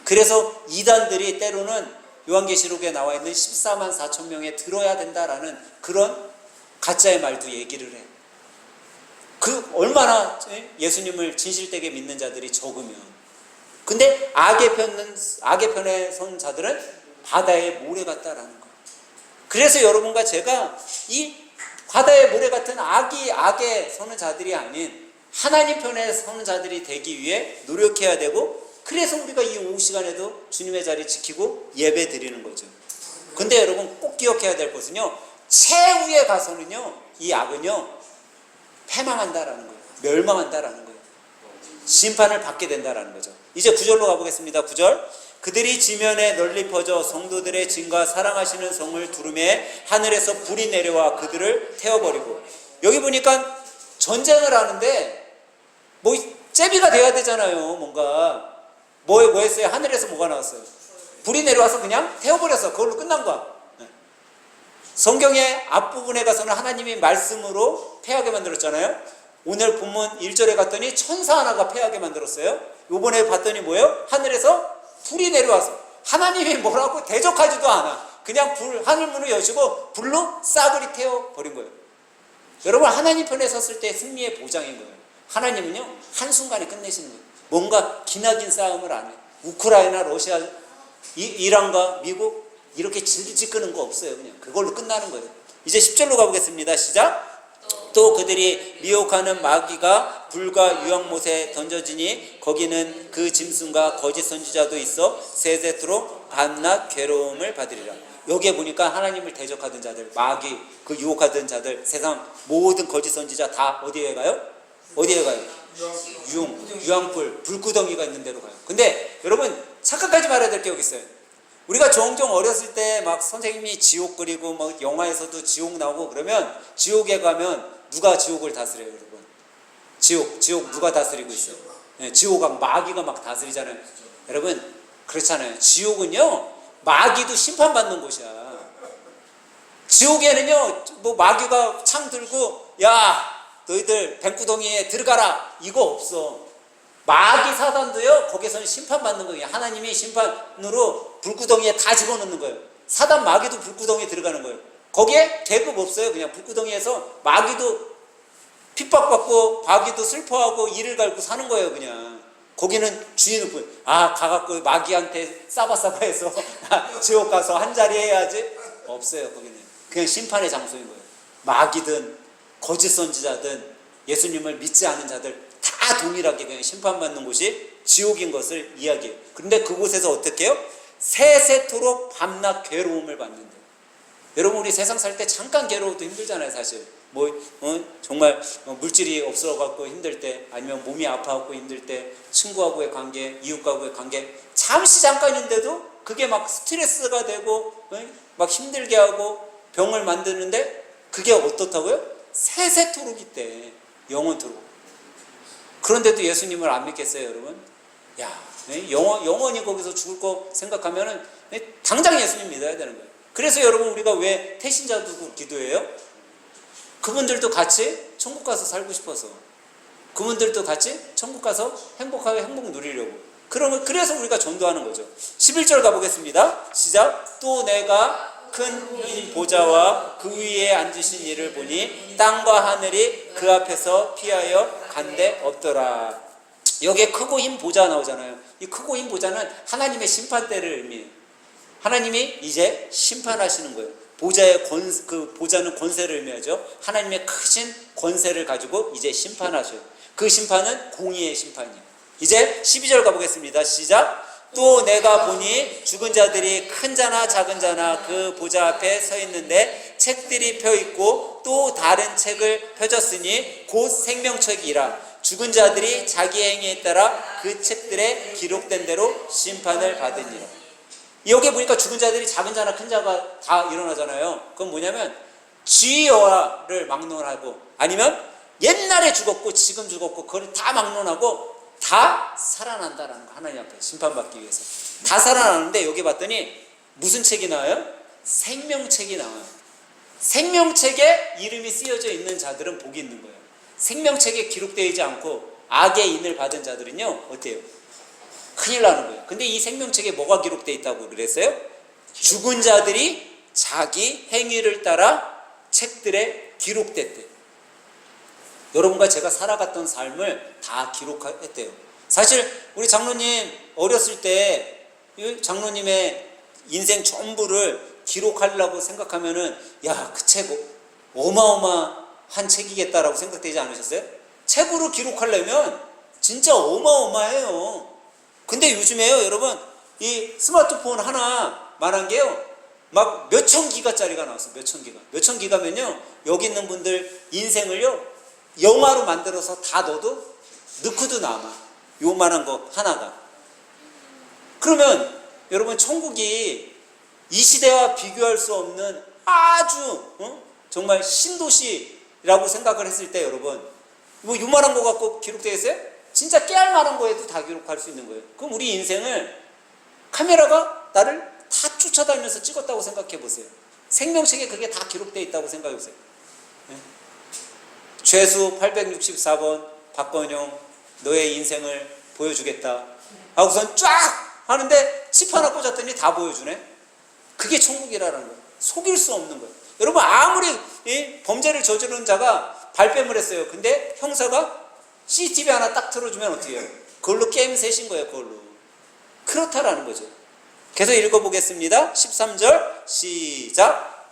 그래서 이단들이 때로는 요한계시록에 나와 있는 14만 4천 명에 들어야 된다라는 그런 가짜의 말도 얘기를 해. 그 얼마나 예수님을 진실되게 믿는 자들이 적으면. 근데 악의 편에 선 자들은 바다의 모래 같다라는 거예요. 그래서 여러분과 제가 이 바다의 모래 같은 악에 서는 자들이 아닌 하나님 편에 서는 자들이 되기 위해 노력해야 되고, 그래서 우리가 이 오후 시간에도 주님의 자리 지키고 예배 드리는 거죠. 근데 여러분 꼭 기억해야 될 것은요, 최후에 가서는요, 이 악은요 패망한다라는 거예요. 멸망한다라는 거예요. 심판을 받게 된다라는 거죠. 이제 9절로 가보겠습니다. 9절. 그들이 지면에 널리 퍼져 성도들의 진과 사랑하시는 성을 두루매 하늘에서 불이 내려와 그들을 태워버리고. 여기 보니까 전쟁을 하는데 뭐 제비가 돼야 되잖아요. 뭔가 뭐 했어요? 하늘에서 뭐가 나왔어요? 불이 내려와서 그냥 태워버렸어. 그걸로 끝난 거야. 성경의 앞부분에 가서는 하나님이 말씀으로 패하게 만들었잖아요. 오늘 본문 1절에 갔더니 천사 하나가 패하게 만들었어요. 요번에 봤더니 뭐예요? 하늘에서 불이 내려와서. 하나님이 뭐라고 대적하지도 않아. 그냥 하늘문을 여시고 불로 싸그리 태워버린 거예요. 여러분, 하나님 편에 섰을 때 승리의 보장인 거예요. 하나님은요 한순간에 끝내시는 거예요. 뭔가 기나긴 싸움을 안 해. 우크라이나, 러시아, 이란과 미국 이렇게 질질 끄는 거 없어요. 그냥 그걸로 끝나는 거예요. 이제 10절로 가보겠습니다. 시작. 또 그들이 미혹하는 마귀가 불과 유황못에 던져지니 거기는 그 짐승과 거짓 선지자도 있어 세세토록 밤낮 괴로움을 받으리라. 여기에 보니까 하나님을 대적하던 자들, 마귀, 그 유혹하던 자들, 세상 모든 거짓 선지자 다 어디에 가요? 어디에 가요? 유황불, 불구덩이가 있는 데로 가요. 근데 여러분 착각하지 말아야 될 게 여기 있어요. 우리가 종종 어렸을 때 막 선생님이 지옥 그리고 막 영화에서도 지옥 나오고 그러면 지옥에 가면 누가 지옥을 다스려요, 여러분? 지옥 누가 다스리고 있어요? 네, 지옥은 마귀가 막 다스리잖아요. 여러분 그렇잖아요. 지옥은요 마귀도 심판받는 곳이야. 지옥에는요 뭐 마귀가 창 들고 야 너희들 뱅구덩이에 들어가라 이거 없어. 마귀 사단도요 거기서는 심판받는 거예요. 하나님이 심판으로 불구덩이에 다 집어넣는 거예요. 사단 마귀도 불구덩이에 들어가는 거예요. 거기에 계급 없어요. 그냥 불구덩이에서 마귀도 핍박받고 마귀도 슬퍼하고 이를 갈고 사는 거예요. 그냥 거기는 주인은 가갖고 마귀한테 싸바싸바해서 지옥 가서 한 자리 해야지. 없어요. 거기는 그냥 심판의 장소인 거예요. 마귀든 거짓 선지자든 예수님을 믿지 않은 자들 다 동일하게 그냥 심판받는 곳이 지옥인 것을 이야기해요. 그런데 그곳에서 어떻게 해요? 세세토록 밤낮 괴로움을 받는데. 여러분 우리 세상 살 때 잠깐 괴로워도 힘들잖아요. 사실 정말 물질이 없어갖고 힘들 때, 아니면 몸이 아파갖고 힘들 때, 친구하고의 관계, 이웃과의 관계 잠시 잠깐인데도 그게 막 스트레스가 되고 막 힘들게 하고 병을 만드는데 그게 어떻다고요? 세세토록 있대. 영원토록. 그런데도 예수님을 안 믿겠어요, 여러분? 영원히 거기서 죽을 거 생각하면은 당장 예수님 믿어야 되는 거예요. 그래서 여러분 우리가 왜 태신자 두고 기도해요? 그분들도 같이 천국 가서 살고 싶어서, 그분들도 같이 천국 가서 행복하게 행복 누리려고. 그래서 우리가 전도하는 거죠. 11절 가보겠습니다. 시작. 또 내가 큰 흰 보좌와 그 위에 앉으신 이를 보니 땅과 하늘이 그 앞에서 피하여 간데 없더라. 여기에 크고 흰 보좌 나오잖아요. 이 크고 흰 보좌는 하나님의 심판대를 의미해요. 하나님이 이제 심판하시는 거예요. 그 보좌는 권세를 의미하죠. 하나님의 크신 권세를 가지고 이제 심판하셔요. 그 심판은 공의의 심판이에요. 이제 12절 가보겠습니다. 시작. 또 내가 보니 죽은 자들이 큰 자나 작은 자나 그 보좌 앞에 서 있는데 책들이 펴 있고 또 다른 책을 펴졌으니 곧 생명책이라. 죽은 자들이 자기 행위에 따라 그 책들에 기록된 대로 심판을 받으니라. 여기 보니까 죽은 자들이 작은 자나 큰 자가 다 일어나잖아요. 그건 뭐냐면 쥐여와를 막론하고, 아니면 옛날에 죽었고 지금 죽었고 그걸 다 막론하고 다 살아난다라는 거. 하나님 앞에 심판받기 위해서 다 살아나는데, 여기 봤더니 무슨 책이 나와요? 생명책이 나와요. 생명책에 이름이 쓰여져 있는 자들은 복이 있는 거예요. 생명책에 기록되어 있지 않고 악의 인을 받은 자들은요 어때요? 큰일 나는 거예요. 근데 이 생명책에 뭐가 기록되어 있다고 그랬어요? 죽은 자들이 자기 행위를 따라 책들에 기록됐대. 여러분과 제가 살아갔던 삶을 다 기록했대요. 사실 우리 장로님 어렸을 때 장로님의 인생 전부를 기록하려고 생각하면은 야, 그 책 어마어마한 책이겠다라고 생각되지 않으셨어요? 책으로 기록하려면 진짜 어마어마해요. 근데 요즘에요, 여러분, 이 스마트폰 하나만한 게요, 막 몇천 기가짜리가 나왔어요. 몇천 기가. 몇천 기가면요, 여기 있는 분들 인생을요, 영화로 만들어서 다 넣어도 넣고도 남아. 요만한 거 하나가. 그러면 여러분, 천국이 이 시대와 비교할 수 없는 아주 정말 신도시라고 생각을 했을 때, 여러분, 뭐 요만한 거 갖고 기록되겠어요? 진짜 깨알 만한 거에도 다 기록할 수 있는 거예요. 그럼 우리 인생을 카메라가 나를 다 쫓아다니면서 찍었다고 생각해 보세요. 생명책에 그게 다 기록되어 있다고 생각해 보세요. 네? 죄수 864번 박건용, 너의 인생을 보여주겠다 하고선 쫙 하는데 칩 하나 꽂았더니 다 보여주네. 그게 천국이라는 거예요. 속일 수 없는 거예요. 여러분, 아무리 범죄를 저지른 자가 발뺌을 했어요. 근데 형사가 CCTV 하나 딱 틀어주면 어떻게 해요? 그걸로 게임 셋인 거예요. 그걸로. 그렇다라는 거죠. 계속 읽어보겠습니다. 13절 시작.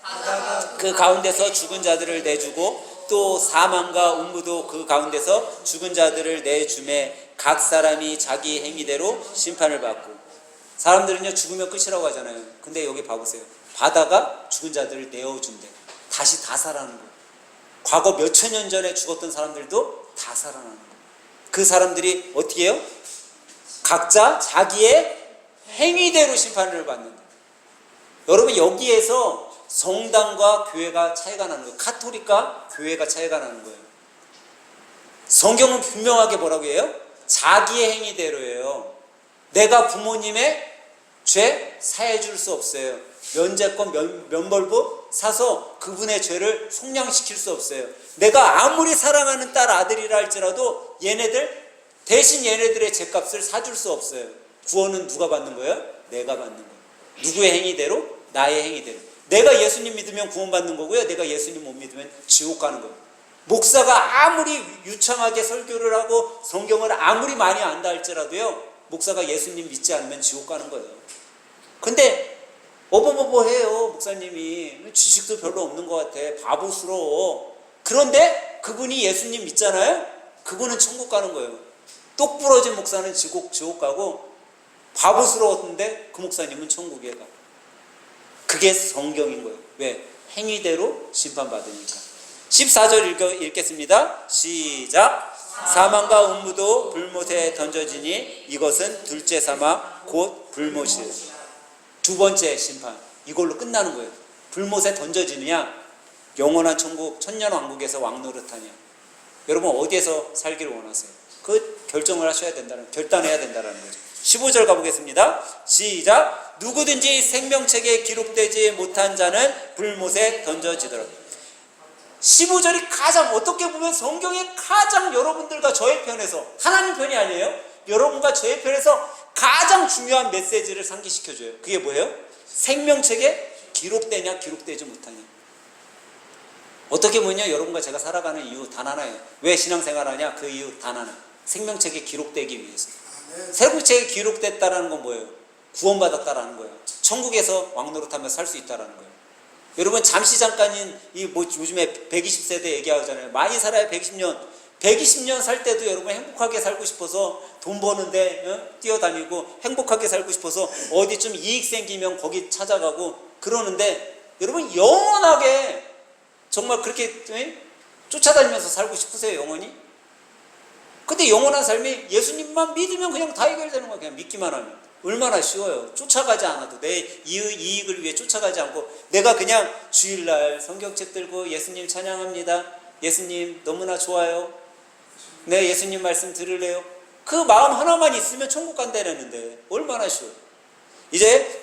그 가운데서 죽은 자들을 내주고 또 사망과 운무도 그 가운데서 죽은 자들을 내주매 각 사람이 자기 행위대로 심판을 받고. 사람들은요, 죽으면 끝이라고 하잖아요. 근데 여기 봐보세요. 바다가 죽은 자들을 내어준대. 다시 다 살아나는 거예요. 과거 몇천 년 전에 죽었던 사람들도 다 살아나는 거예요. 그 사람들이 어떻게 해요? 각자 자기의 행위대로 심판을 받는다. 여러분, 여기에서 성당과 교회가 차이가 나는 거예요. 카톨릭과 교회가 차이가 나는 거예요. 성경은 분명하게 뭐라고 해요? 자기의 행위대로예요. 내가 부모님의 죄 사해 줄 수 없어요. 면제권, 면벌부 사서 그분의 죄를 속량시킬 수 없어요. 내가 아무리 사랑하는 딸, 아들이라 할지라도 대신 얘네들의 죄값을 사줄 수 없어요. 구원은 누가 받는 거예요? 내가 받는 거예요. 누구의 행위대로? 나의 행위대로. 내가 예수님 믿으면 구원받는 거고요. 내가 예수님 못 믿으면 지옥 가는 거예요. 목사가 아무리 유창하게 설교를 하고 성경을 아무리 많이 안다 할지라도요, 목사가 예수님 믿지 않으면 지옥 가는 거예요. 근데 어버버버해요. 목사님이 지식도 별로 없는 것 같아. 바보스러워. 그런데 그분이 예수님 믿잖아요. 그분은 천국 가는 거예요. 똑 부러진 목사는 지옥 가고, 바보스러웠는데 그 목사님은 천국에 가. 그게 성경인 거예요. 왜? 행위대로 심판받으니까. 14절 읽겠습니다. 시작. 사망과 운무도 불못에 던져지니 이것은 둘째 사망 곧 불못이에요. 두 번째 심판, 이걸로 끝나는 거예요. 불못에 던져지느냐, 영원한 천국, 천년왕국에서 왕노릇하냐. 여러분, 어디에서 살기를 원하세요? 그 결정을 하셔야 된다는, 결단해야 된다는 거죠. 15절 가보겠습니다. 시작. 누구든지 생명책에 기록되지 못한 자는 불못에 던져지더라. 15절이 가장, 어떻게 보면 성경의 가장 여러분들과 저의 편에서, 하나님 편이 아니에요, 여러분과 저의 편에서 가장 중요한 메시지를 상기시켜줘요. 그게 뭐예요? 생명책에 기록되냐 기록되지 못하냐. 어떻게 보면요, 여러분과 제가 살아가는 이유 단 하나예요. 왜 신앙생활하냐? 그 이유 단 하나. 생명책에 기록되기 위해서. 생명책에 기록됐다라는 건 뭐예요? 구원받았다라는 거예요. 천국에서 왕노릇하며 살 수 있다라는 거예요. 여러분, 잠시 잠깐인 요즘에 120세대 얘기하잖아요. 많이 살아야 120년. 120년 살 때도 여러분 행복하게 살고 싶어서 돈 버는데 뛰어다니고, 행복하게 살고 싶어서 어디 좀 이익 생기면 거기 찾아가고 그러는데, 여러분 영원하게 정말 그렇게 쫓아다니면서 살고 싶으세요? 영원히? 근데 영원한 삶이 예수님만 믿으면 그냥 다 해결되는 거예요. 그냥 믿기만 하면. 얼마나 쉬워요. 쫓아가지 않아도, 내 이익을 위해 쫓아가지 않고, 내가 그냥 주일날 성경책 들고 예수님 찬양합니다. 예수님 너무나 좋아요. 네, 예수님 말씀 들으래요. 그 마음 하나만 있으면 천국 간다는데 얼마나 쉬워요. 이제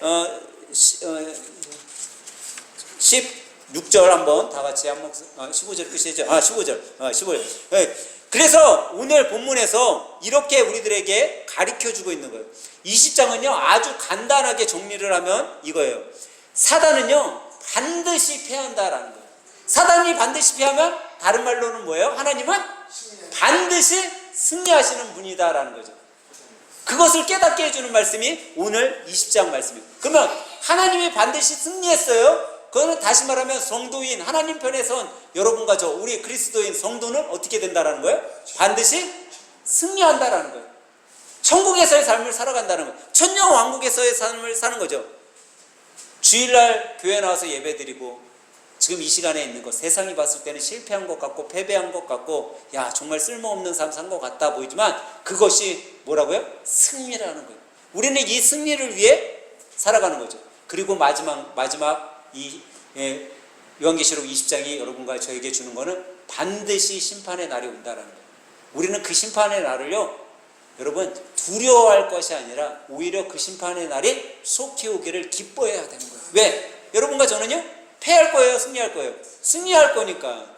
16절 한번 다 같이 한번, 15절 끝이죠. 15절. 네. 그래서 오늘 본문에서 이렇게 우리들에게 가르쳐주고 있는 거예요. 20장은요 아주 간단하게 정리를 하면 이거예요. 사단은요 반드시 패한다라는 거예요. 사단이 반드시 피하면 다른 말로는 뭐예요? 하나님은 반드시 승리하시는 분이다라는 거죠. 그것을 깨닫게 해주는 말씀이 오늘 20장 말씀이에요. 그러면 하나님이 반드시 승리했어요. 그거는 다시 말하면 성도인 하나님 편에 선 여러분과 저 우리 그리스도인 성도는 어떻게 된다라는 거예요? 반드시 승리한다라는 거예요. 천국에서의 삶을 살아간다는 거예요. 천년왕국에서의 삶을 사는 거죠. 주일날 교회 나와서 예배드리고 지금 이 시간에 있는 것, 세상이 봤을 때는 실패한 것 같고 패배한 것 같고 야 정말 쓸모없는 삶 산 것 같다 보이지만 그것이 뭐라고요? 승리라는 거예요. 우리는 이 승리를 위해 살아가는 거죠. 그리고 마지막 이 요한계시록 20장이 여러분과 저에게 주는 거는 반드시 심판의 날이 온다라는 거예요. 우리는 그 심판의 날을요, 여러분 두려워할 것이 아니라 오히려 그 심판의 날이 속히 오기를 기뻐해야 되는 거예요. 왜? 여러분과 저는요 패할 거예요, 승리할 거예요? 승리할 거니까.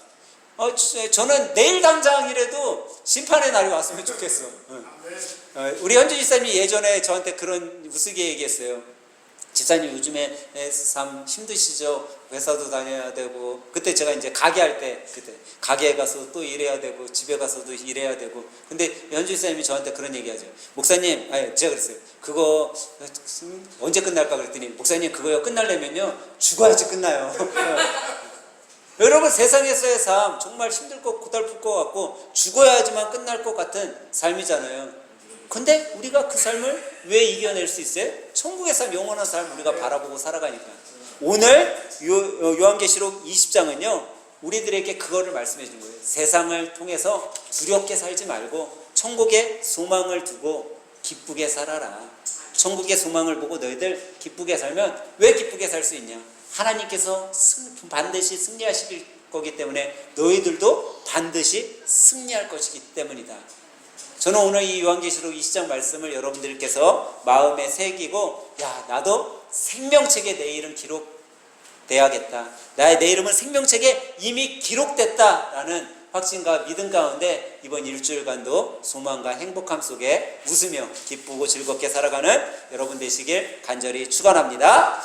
저는 내일 당장이라도 심판의 날이 왔으면 좋겠어. 우리 현주 집사님이 예전에 저한테 그런 우스개 얘기했어요. 집사님 요즘에 참 힘드시죠? 회사도 다녀야 되고, 그때 제가 이제 가게 할 때, 그때 가게에 가서 또 일해야 되고, 집에 가서도 일해야 되고. 근데 현주 집사님이 저한테 그런 얘기 하죠. 목사님, 제가 그랬어요. 그거 언제 끝날까 그랬더니, 목사님 그거요 끝나려면요 죽어야지 끝나요. 여러분 세상에서의 삶 정말 힘들 것 고달플 것 같고 죽어야지만 끝날 것 같은 삶이잖아요. 근데 우리가 그 삶을 왜 이겨낼 수 있어요? 천국의 삶, 영원한 삶 우리가 바라보고 살아가니까. 오늘 요한계시록 20장은요 우리들에게 그거를 말씀해 준 거예요. 세상을 통해서 두렵게 살지 말고 천국의 소망을 두고 기쁘게 살아라. 천국의 소망을 보고 너희들 기쁘게 살면 왜 기쁘게 살 수 있냐? 하나님께서 반드시 승리하실 거기 때문에 너희들도 반드시 승리할 것이기 때문이다. 저는 오늘 이 요한계시록 20장 말씀을 여러분들께서 마음에 새기고 야 나도 생명책에 내 이름 기록돼야겠다. 내 이름은 생명책에 이미 기록됐다라는 확신과 믿음 가운데 이번 일주일간도 소망과 행복함 속에 웃으며 기쁘고 즐겁게 살아가는 여러분 되시길 간절히 축원합니다.